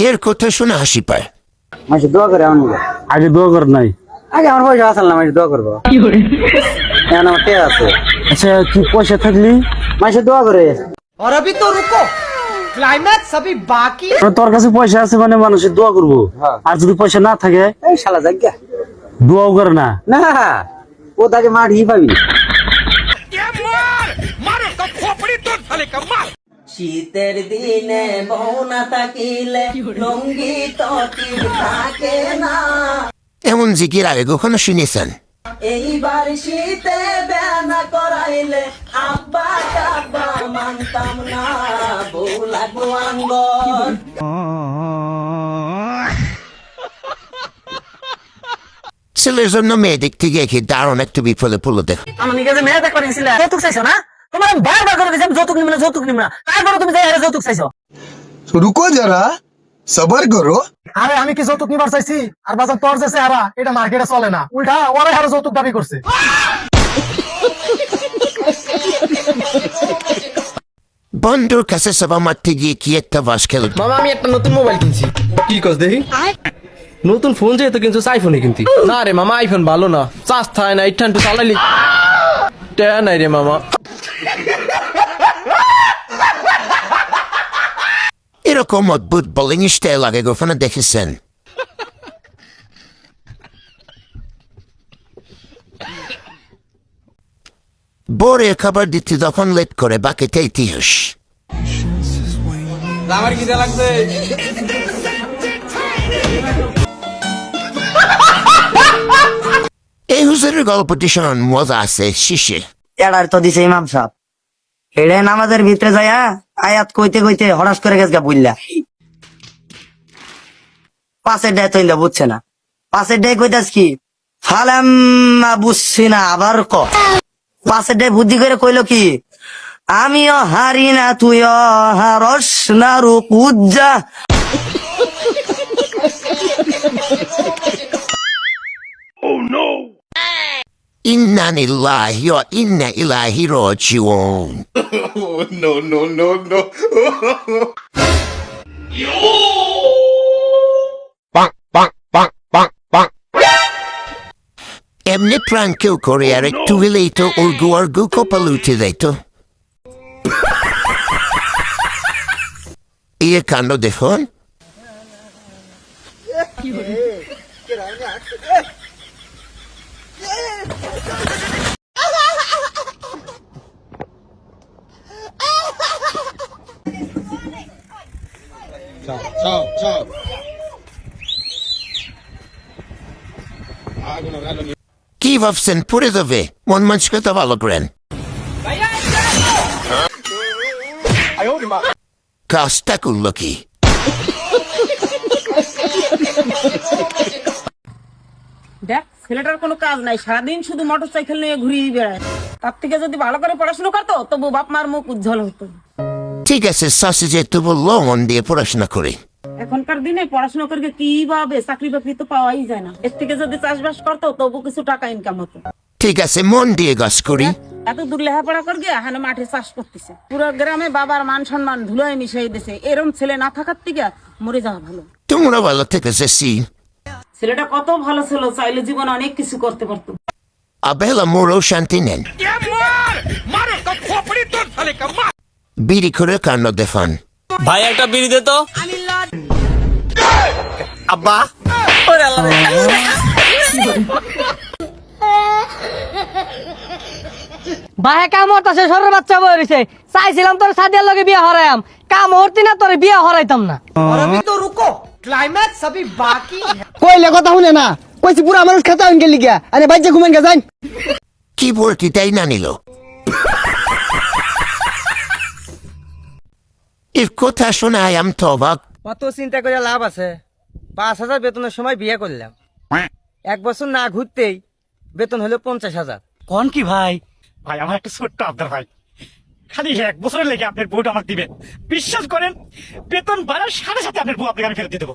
এর কথা শুনে হাসি পায়। মাসে দোয়া করে আমার আগে দোয়া কর নাই, আগে আমার পয়সা আসল না, মাসে দোয়া করবো। এখন আমার টেয়া আছে। আচ্ছা তুই পয়সা থাকলি মাসে দোয়া করে। और अभी तो रुको, क्लाइमैक्स अभी बाकी। তোর কাছে পয়সা আছে মানে মানুষের দোয়া করবো, আর যদি পয়সা না থাকে এই শালা জায়গা দোয়াও করে না। না, ও তাকে মাঠই পাবি। শীতের দিনে বউ না থাকিলে লুঙ্গি তো থাকে না। এমন জিকির আগে কখনো শুনেছেন? এইবার শীতে বেনা করাইলে আব্বা কাব্বা মানতাম না, বউ লাগবো আঙ্গর। ছেলের জন্য মেয়ে দেখতে গিয়ে কি দারুণ একটু বিপদে পড়লো দেখ। আমার নিজে মেয়ে দেখবার গেছিল, যৌতুক চাইছো না? তোমার আমি বারবার করে দিয়েছি যৌতুক নিবে না, যৌতুক নিবে না, তারপরে তুমি যাই যৌতুক চাইছো। रुको जरा सबर करो। আরে আমি কি যৌতুক নিবার চাইছি? আর বাজার তোর যে চেহারা এটা মার্কেটে চলে না, উল্টা ওরাই আরো যৌতুক দাবি করছে। বন্ধুর কাছে সবা মারতে গিয়ে কি একটা বাস খেল। মামা আমি একটা নতুন মোবাইল কিনছি। কি কস দেখি? নতুন ফোন যেহেতু কিন্তু আইফোনই কিনতি। না রে মামা, আইফোন ভালো না, চার্জ থাকে না, ইঠান তো চালাইলি টেয়া নাই রে মামা। এরকম অদ্ভুত বোলিং স্টাইল আগে কখনো দেখেছেন? বরে খাবার দিতে তখন লেট করে, বাকিটা ইতিহাস। আমার কি লাগছে? এই হুজুরের গল্পটি শোনার মজা আছে শিশে। এটার তো দিছে ইমাম সাহেব, এটা নামাজের ভিতরে যায় আয়াত কইতে কইতে হঠাৎ করে গেছে বুঝলা। পাশের ডায় তৈল বুঝছে না, পাশের ডায় কইতাস কি ফালাম বুঝছি না, আবার ক পাশের ডায় বুদ্ধি করে কইলো কি আমিও হারি না তুইও হারস না রূপ উজ্জা। ইন্না লিল্লাহি ওয়া ইন্না ইলাইহি রাজিউন। এমনি প্রাণ কেউ করে আর একটু হলেই তো উর্গু অর্গু কপাল উঠে যাইত। ইয়ে কাণ্ড দেখুন। কি ভাবছেন পড়ে যাবে? মন মানসিকতা ভালো করেন। কাজটা করলো কি? দেখ ছেলেটার কোনো কাজ নাই, সারাদিন শুধু মোটর সাইকেল নিয়ে ঘুরিয়ে বেড়ায়। তার থেকে যদি ভালো করে পড়াশোনা করতো তবু বাপ মার মুখ উজ্জ্বল হতো। ঠিক আছে, শাশি যেহেতু বললো মন দিয়ে পড়াশোনা করি। এখনকার দিনে পড়াশোনা করে কিভাবে চাকরি বাকরি তো পাওয়াই যায় না, এর থেকে যদি চাষবাস করতো তবু কিছু টাকা ইনকাম হতো। ঠিক আছে, মন দিয়ে গাছ করি। এত দূর লেখাপড়া করে এখানে মাঠে চাষ করতেছে, পুরো গ্রামে বাবার মান সম্মান ধুলোয় মিশিয়ে দিছে। এরম ছেলে না থাকার থেকে মরে যাওয়া ভালো। তোমরা ভালো থেকে সি। ছেলেটা কত ভালো ছিল, চাইলে জীবনে অনেক কিছু করতে পারতো। আবেলা মোরও শান্তি নেন। বিড়ি করে কাণ্ড দেখান। ভাই একটা বিড়ি দে তো। আব্বা ওরে আল্লাহ রে। বাহে কাম হরতাছে, সরের বাচ্চা বই রইছে। চাইছিলাম তোর সাদিয়ার লগে বিয়ে হরাইম, কাম হরতি না তোর বিয়ে হরাইতাম না। और अभी तो रुको, क्लाइमैक्स अभी बाकी है। কইলে কথা শুনে না, কইছি পুরা মানুষ খেতা হইন গেলি গিয়া, আরে বাইজে ঘুমেন গে যাই। কি বলতি তাই না নিল? এর কথা শোনায় আমি তো অবাক। অত চিন্তা করে লাভ আছে? 5,000 বেতনের সময় বিয়ে করলাম, 1 বছর না ঘুরতেই বেতন হলো 50,000। কোন কি ভাই? ভাই আমার একটা ছোট্ট আবদার ভাই, খালি 1 বছরের লেগে আপনার বউটা আমাকে দিবেন। বিশ্বাস করেন বেতন বাড়ার সাথে সাথে আপনার বউ আপনাকে আমি ফেরত দিয়ে দেবো।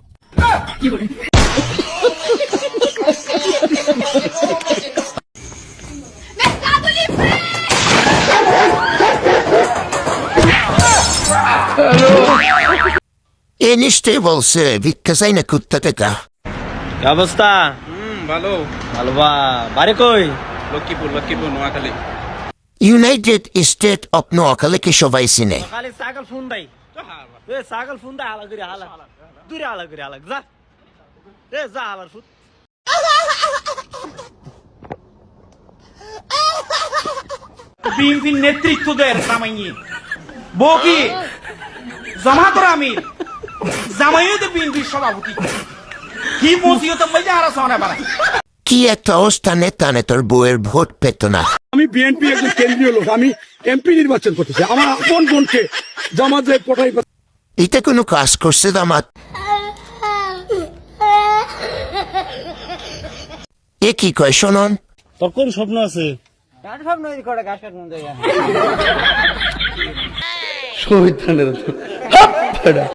এ নিশ্চয় বলছে ভিক্ষা চাই না কুত্তা টেকা। কি অবস্থা? ভালো। ভালো বা বাড়ি কই? Lakshmipur Noakhali. United state of Noakhali কি সবাই চিনে? খালি ছাগল ফোন দেয়। এ ছাগল ফোন দেয় হালা করে হালা। দূরে হালা করে হালা যা। এ যা হালার ফুট। বিএনপির নেতৃত্ব দেয় জামাইয়ে বকি জামাতের আমির জামাইয়ে বিএনপির সভাপতি কি মসিয়ত মধ্যে আর সোনা বাড়ায়। কি একটা অবস্থা নেতা নেতার বউয়ের ভোট পেত না। আমি বিএনপি একজন কেন্দ্রীয় লোক, আমি এমপি নির্বাচন করতেছি, আমার আপন বোনকে জামাতে পঠাই। এটা কোনো কাজ করছে দামাত? এ কি কয় শোনন? তোর কোন স্বপ্ন আছে? শহীদ